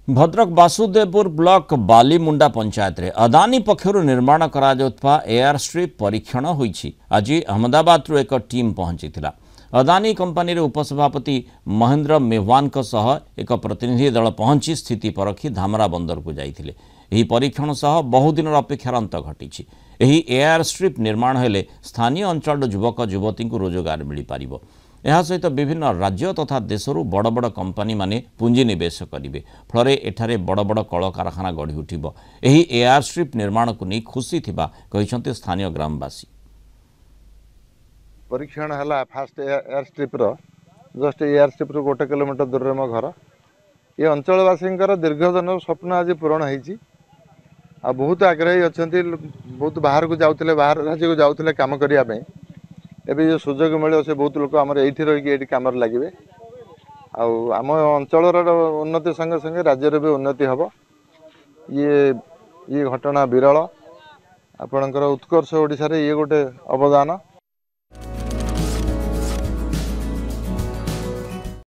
Bhadrak Vasudevpur block बालीमुंडा panchayat रे अदानी पक्षरु निर्माण करा जाउतबा एयर स्ट्रिप परीक्षण होईछि। आज अहमदाबाद एक टीम पहुंची अदानी कंपनी रे उपसभापति महेंद्र मेहवान सह एक प्रतिनिधि दल पहुंची स्थिति परखी धामरा बंदर को जाइथिले। एही परीक्षण सह बहुदिन अपेक्षार अंत घटी। एही एयर स्ट्रिप निर्माण हेले स्थानीय अंचल युवक युवती को रोजगार मिल पारिबो। यह सहित विभिन्न राज्य तथा देशरू बड़ बड़ कंपनी माने पुंजी निवेश करेंगे। फल एठारे बड़ बड़ कल कारखाना गढ़ी उठिबो। एही एयर स्ट्रिप निर्माण को नहीं खुशी थिबा कहिसंते स्थानीय ग्रामवासी। परीक्षण हला फास्ट एयर स्ट्रिप रो जस्ट एयर स्ट्रिप रो 1 किलोमीटर दूर रे मो घर। ये अंचलवासी दीर्घदिन स्वप्न आज पूरण होईछि। आ बहुत आग्रही अछंती, बहुत बाहर को जाउतले, बाहर राज्य को जाउतले काम करिया पे। एबे जो सुजोग मिले से बहुत लोक आम ये रही कम लगे। आम अंचल उन्नति संगे संगे राज्य भी उन्नति हम। ये घटना विरल। आपणकर उत्कर्ष ओडिशा रे ये गोटे अवदान।